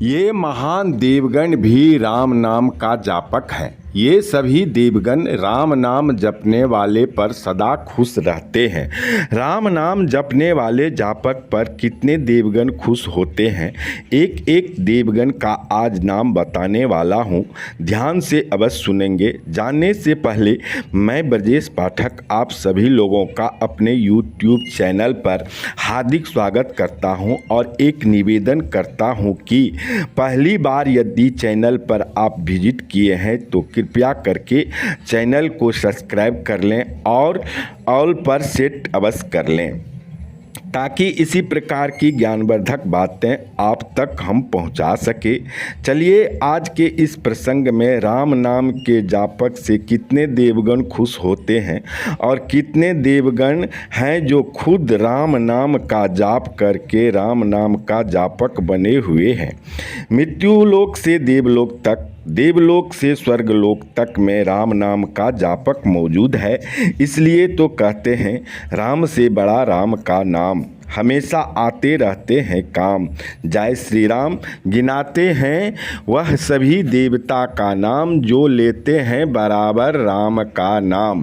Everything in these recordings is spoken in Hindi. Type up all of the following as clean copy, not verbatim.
ये महान देवगण भी राम नाम का जापक हैं। ये सभी देवगण राम नाम जपने वाले पर सदा खुश रहते हैं। राम नाम जपने वाले जापक पर कितने देवगण खुश होते हैं, एक एक देवगण का आज नाम बताने वाला हूँ। ध्यान से अवश्य सुनेंगे। जानने से पहले मैं ब्रजेश पाठक आप सभी लोगों का अपने YouTube चैनल पर हार्दिक स्वागत करता हूँ और एक निवेदन करता हूँ कि पहली बार यदि चैनल पर आप विजिट किए हैं तो कृपया करके चैनल को सब्सक्राइब कर लें और ऑल पर सेट अवश्य कर लें, ताकि इसी प्रकार की ज्ञानवर्धक बातें आप तक हम पहुंचा सके। चलिए आज के इस प्रसंग में राम नाम के जापक से कितने देवगण खुश होते हैं और कितने देवगण हैं जो खुद राम नाम का जाप करके राम नाम का जापक बने हुए हैं। मृत्युलोक से देवलोक तक, देवलोक से स्वर्गलोक तक में राम नाम का जापक मौजूद है। इसलिए तो कहते हैं राम से बड़ा राम का नाम, हमेशा आते रहते हैं काम। जय श्री राम। गिनाते हैं वह सभी देवता का नाम जो लेते हैं बराबर राम का नाम।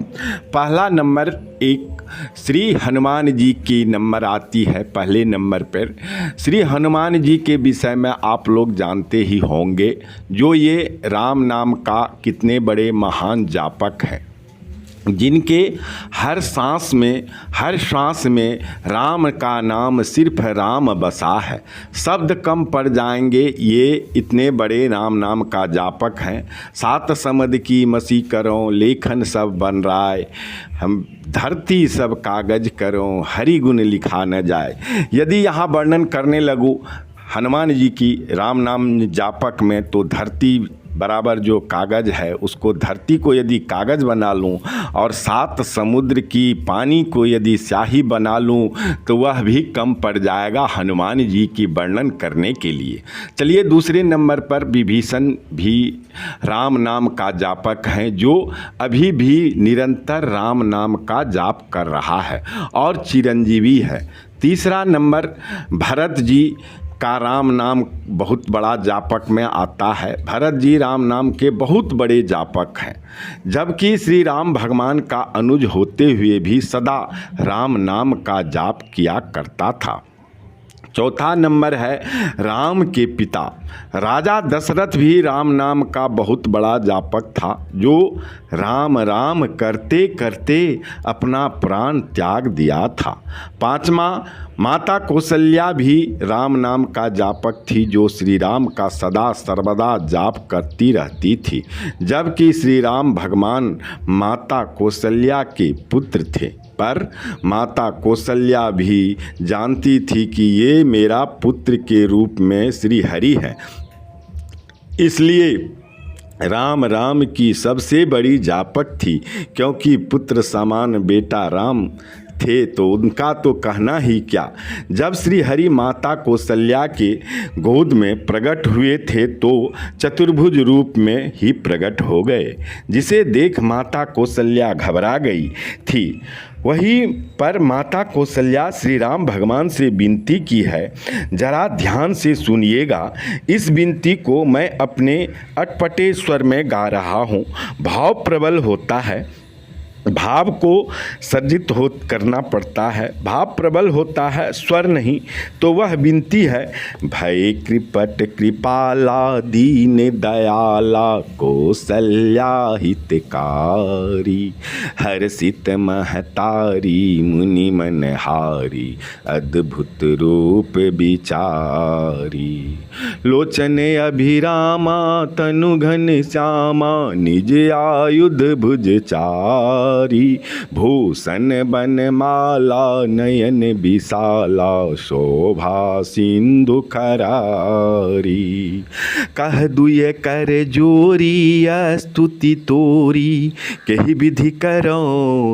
पहला नंबर एक श्री हनुमान जी की नंबर आती है। पहले नंबर पर श्री हनुमान जी के विषय में आप लोग जानते ही होंगे, जो ये राम नाम का कितने बड़े महान जापक हैं, जिनके हर सांस में राम का नाम, सिर्फ राम बसा है। शब्द कम पड़ जाएंगे, ये इतने बड़े राम नाम का जापक हैं। सात समद की मसी करो, लेखन सब बन राय, हम धरती सब कागज करो, हरि गुण लिखा न जाए। यदि यहाँ वर्णन करने लगूँ हनुमान जी की राम नाम जापक में, तो धरती बराबर जो कागज़ है उसको, धरती को यदि कागज़ बना लूँ और सात समुद्र की पानी को यदि स्याही बना लूँ तो वह भी कम पड़ जाएगा हनुमान जी की वर्णन करने के लिए। चलिए दूसरे नंबर पर विभीषण भी राम नाम का जापक हैं, जो अभी भी निरंतर राम नाम का जाप कर रहा है और चिरंजीवी है। तीसरा नंबर भरत जी का राम नाम बहुत बड़ा जापक में आता है। भरत जी राम नाम के बहुत बड़े जापक हैं, जबकि श्री राम भगवान का अनुज होते हुए भी सदा राम नाम का जाप किया करता था। चौथा नंबर है राम के पिता राजा दशरथ भी राम नाम का बहुत बड़ा जापक था, जो राम राम करते करते अपना प्राण त्याग दिया था। पांचवा माता कौशल्या भी राम नाम का जापक थी, जो श्री राम का सदा सर्वदा जाप करती रहती थी, जबकि श्री राम भगवान माता कौशल्या के पुत्र थे। पर माता कौशल्या भी जानती थी कि ये मेरा पुत्र के रूप में श्री हरि है, इसलिए राम राम की सबसे बड़ी जापक थी। क्योंकि पुत्र समान बेटा राम थे तो उनका तो कहना ही क्या। जब श्री हरि माता कौशल्या के गोद में प्रकट हुए थे तो चतुर्भुज रूप में ही प्रकट हो गए, जिसे देख माता कौशल्या घबरा गई थी। वहीं पर माता कौशल्या श्री राम भगवान से विनती की है, जरा ध्यान से सुनिएगा। इस विनती को मैं अपने अटपटे स्वर में गा रहा हूँ। भाव प्रबल होता है, भाव को सर्जित करना पड़ता है। भाव प्रबल होता है, स्वर नहीं। तो वह विनती है, भय कृपट कृपाला दीन दयाला कौशल्या हितकारी, हर्षित महतारी मुनि मनहारी, अद्भुत रूप विचारी, लोचन अभिरामा तनु घन श्यामा, निज आयुध भुज चारी, भूषण बनमाला नयन विशाला, शोभा सिंधु खरारी, कह दुय कर जोरी स्तुति तोरी, कही विधि करो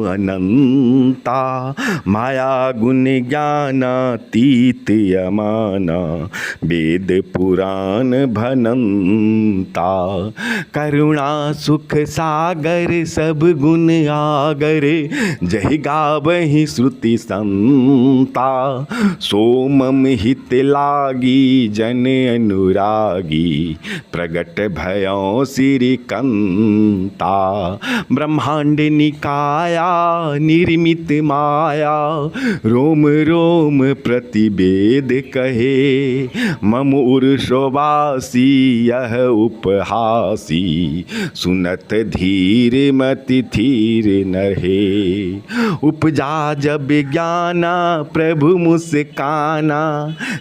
अनंता, माया गुण ज्ञानातीत यमाना, वेद पुराण भनंता, करुणा सुख सागर सब गुण सागर, जहि गावहि श्रुति संता। सोमम हित लागी जन अनुरागी, प्रगट भयों सिरि कंता। ब्रह्मांड निकाया निर्मित माया, रोम रोम प्रतिवेद कहे। मम उर्षवासी यह उपहासी, सुनत धीर मति थीर नरहे। उपजा जब ज्ञाना प्रभु मुस्काना,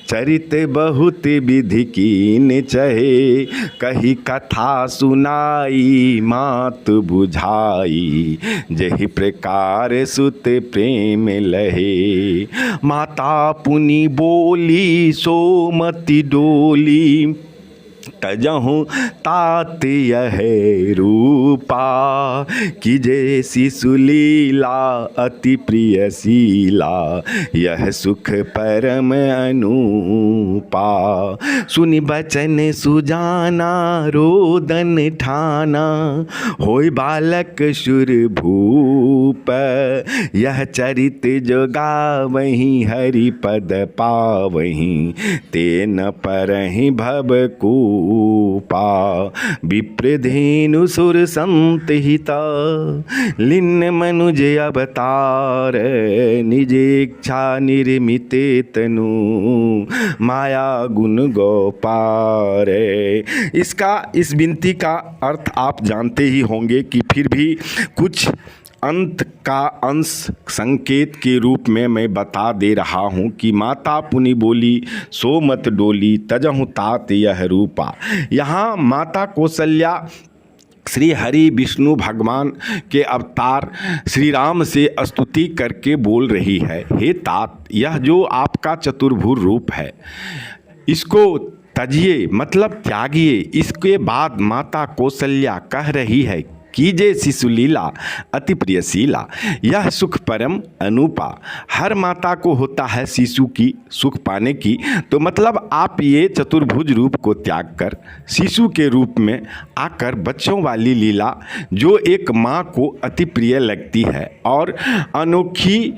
चरित बहुत विधि कीन चहे। कही कथा सुनाई मात बुझाई, जहि प्रकार सुत प्रेम लहे। माता पुनि बोली सो मति डोली, तजहु तात यह रूपा। कि जैसी सुलीला अति प्रिय शीला, यह सुख परम अनूपा। सुनि बचन सुजाना रोदन ठाना, होय बालक शुर भूप। यह चरित जो गावहीं हरि पद पावहीं, ते न परहि भवकूपा। विप्रधेनु सुर संत हिता, लिन्न मनुज अवतार। निज इच्छा निर्मित तनु, माया गुण गोपार। इस विनती का अर्थ आप जानते ही होंगे कि फिर भी कुछ अंत का अंश संकेत के रूप में मैं बता दे रहा हूँ कि माता पुनि बोली सो मत डोली, तजहु तात यह रूपा। यहाँ माता कौशल्या श्री हरि विष्णु भगवान के अवतार श्री राम से स्तुति करके बोल रही है, हे तात, यह जो आपका चतुर्भुज रूप है इसको तजिए, मतलब त्यागिए। इसके बाद माता कौशल्या कह रही है, कीजे शिशुलीला अति प्रियशीला, यह सुख परम अनूपा। हर माता को होता है शिशु की सुख पाने की, तो मतलब आप ये चतुर्भुज रूप को त्याग कर शिशु के रूप में आकर बच्चों वाली लीला जो एक माँ को अति प्रिय लगती है और अनोखी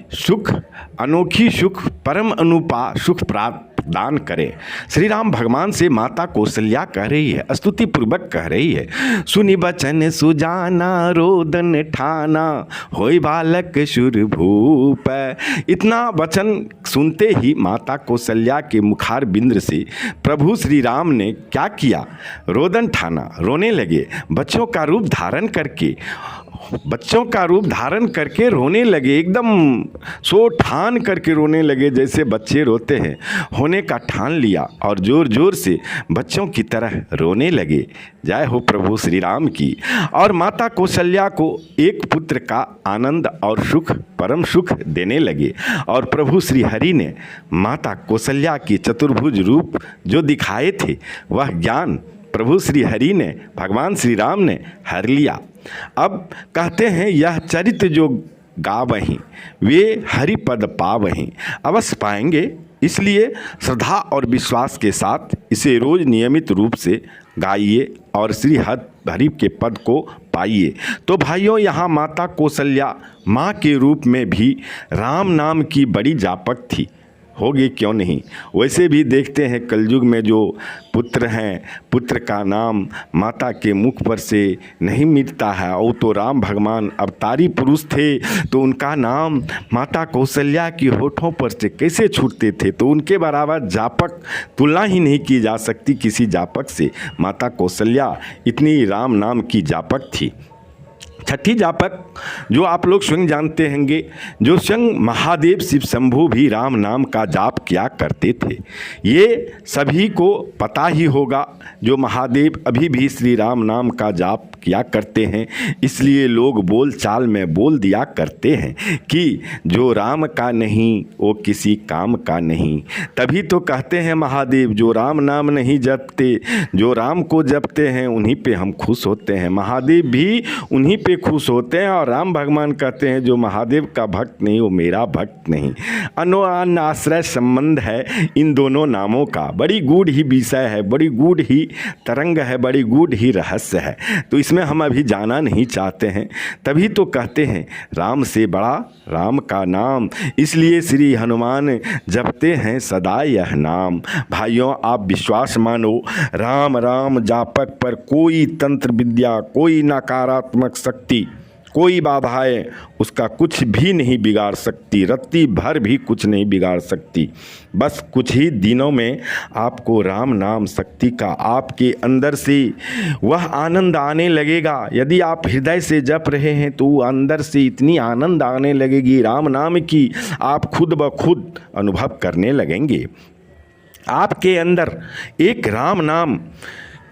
सुख परम अनूपा सुख प्राप्त दान करे। श्री राम भगवान से माता कौशल्या कह रही है, स्तुति पूर्वक कह रही है, सुनि बचन सुजाना रोदन ठाना, होय बालक शुर भूप। इतना वचन सुनते ही माता कौशल्या के मुखार बिंद्र से प्रभु श्री राम ने क्या किया, रोदन ठाना, रोने लगे। बच्चों का रूप धारण करके रोने लगे, एकदम सो ठान करके रोने लगे जैसे बच्चे रोते हैं। होने का ठान लिया और जोर जोर से बच्चों की तरह रोने लगे। जय हो प्रभु श्री राम की। और माता कौशल्या को एक पुत्र का आनंद और सुख परम सुख देने लगे। और प्रभु श्री हरि ने माता कौशल्या की चतुर्भुज रूप जो दिखाए थे वह ज्ञान प्रभु श्री हरि ने, भगवान श्री राम ने हर लिया। अब कहते हैं, यह चरित्र जो गावहीं वे हरि पद पावहीं, अवश्य पाएंगे। इसलिए श्रद्धा और विश्वास के साथ इसे रोज नियमित रूप से गाइए और श्री हरि के पद को पाइए। तो भाइयों, यहाँ माता कौशल्या माँ के रूप में भी राम नाम की बड़ी जापक थी, होगी क्यों नहीं। वैसे भी देखते हैं कलयुग में जो पुत्र हैं, पुत्र का नाम माता के मुख पर से नहीं मिटता है। और तो राम भगवान अवतारी पुरुष थे तो उनका नाम माता कौशल्या की होठों पर से कैसे छूटते थे। तो उनके बराबर जापक तुलना ही नहीं की जा सकती किसी जापक से। माता कौशल्या इतनी राम नाम की जापक थी। छठी जापक जो आप लोग स्वयं जानते होंगे, जो स्वयं महादेव शिव शंभु भी राम नाम का जाप किया करते थे। ये सभी को पता ही होगा, जो महादेव अभी भी श्री राम नाम का जाप किया करते हैं। इसलिए लोग बोल चाल में बोल दिया करते हैं कि जो राम का नहीं वो किसी काम का नहीं। तभी तो कहते हैं महादेव, जो राम नाम नहीं जपते, जो राम को जपते हैं उन्हीं पे हम खुश होते हैं। महादेव भी उन्हीं पे खुश होते हैं। और राम भगवान कहते हैं, जो महादेव का भक्त नहीं वो मेरा भक्त नहीं। अन्योन्य आश्रय संबंध है इन दोनों नामों का। बड़ी गूढ़ ही विषय है, बड़ी गूढ़ ही तरंग है, बड़ी गूढ़ ही रहस्य है। तो इसमें जिसमें हम अभी जाना नहीं चाहते हैं। तभी तो कहते हैं राम से बड़ा राम का नाम, इसलिए श्री हनुमान जपते हैं सदा यह नाम। भाइयों, आप विश्वास मानो, राम राम जापक पर कोई तंत्र विद्या, कोई नकारात्मक शक्ति, कोई बाधाएं उसका कुछ भी नहीं बिगाड़ सकती, रत्ती भर भी कुछ नहीं बिगाड़ सकती। बस कुछ ही दिनों में आपको राम नाम शक्ति का आपके अंदर से वह आनंद आने लगेगा। यदि आप हृदय से जप रहे हैं तो अंदर से इतनी आनंद आने लगेगी राम नाम की, आप खुद ब खुद अनुभव करने लगेंगे। आपके अंदर एक राम नाम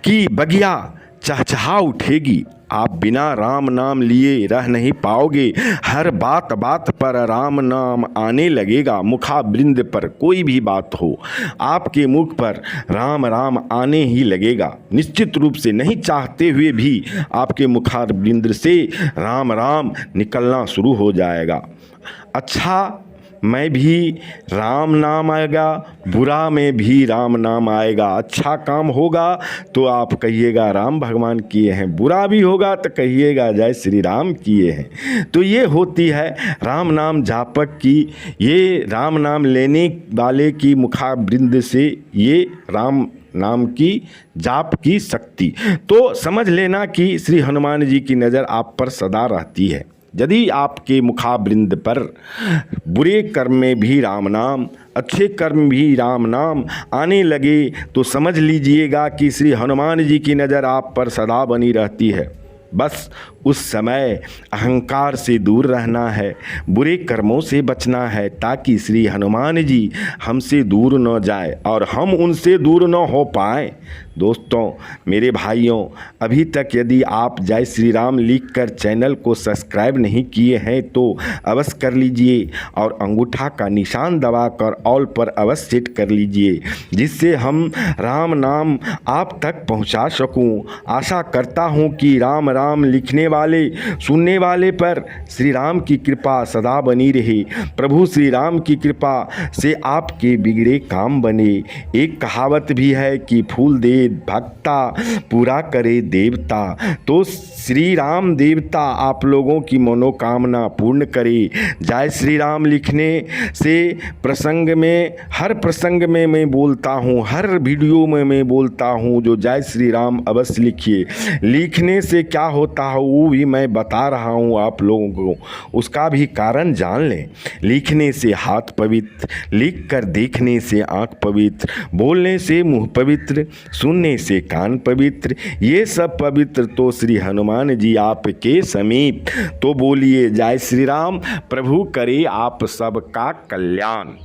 की बगिया चहचहा उठेगी। आप बिना राम नाम लिए रह नहीं पाओगे। हर बात बात पर राम नाम आने लगेगा। मुखाबृंद पर कोई भी बात हो, आपके मुख पर राम राम आने ही लगेगा। निश्चित रूप से नहीं चाहते हुए भी आपके मुखाबृंद से राम राम निकलना शुरू हो जाएगा। अच्छा में भी राम नाम आएगा, बुरा में भी राम नाम आएगा। अच्छा काम होगा तो आप कहिएगा राम भगवान किए हैं, बुरा भी होगा तो कहिएगा जय श्री राम किए हैं। तो ये होती है राम नाम जापक की, ये राम नाम लेने वाले की मुखाबृंद से ये राम नाम की जाप की शक्ति। तो समझ लेना कि श्री हनुमान जी की नज़र आप पर सदा रहती है। यदि आपके मुखाबृंद पर बुरे कर्म में भी राम नाम, अच्छे कर्म भी राम नाम आने लगे तो समझ लीजिएगा कि श्री हनुमान जी की नज़र आप पर सदा बनी रहती है। बस उस समय अहंकार से दूर रहना है, बुरे कर्मों से बचना है, ताकि श्री हनुमान जी हमसे दूर न जाए और हम उनसे दूर न हो पाएँ। दोस्तों, मेरे भाइयों, अभी तक यदि आप जय श्री राम लिखकर चैनल को सब्सक्राइब नहीं किए हैं तो अवश्य कर लीजिए और अंगूठा का निशान दबाकर ऑल पर अवश्य सेट कर लीजिए, जिससे हम राम नाम आप तक पहुंचा सकूं। आशा करता हूं कि राम राम लिखने वाले, सुनने वाले पर श्री राम की कृपा सदा बनी रहे। प्रभु श्री राम की कृपा से आपके बिगड़े काम बने। एक कहावत भी है कि फूल दे भक्ता पूरा करे देवता। तो श्री राम देवता आप लोगों की मनोकामना पूर्ण करे। जय श्री राम लिखने से प्रसंग में, हर प्रसंग में मैं बोलता हूँ, हर वीडियो में मैं बोलता हूँ, जो जय श्री राम अवश्य लिखिए। लिखने से क्या होता है वो भी मैं बता रहा हूँ आप लोगों को, उसका भी कारण जान लें। लिखने से हाथ पवित्र, लिख कर देखने से आँख पवित्र, बोलने से मुँह पवित्र, सुनने से कान पवित्र, ये सब पवित्र तो श्री हनुमान जी आपके समीप। तो बोलिए जय श्री राम। प्रभु करे आप सबका कल्याण।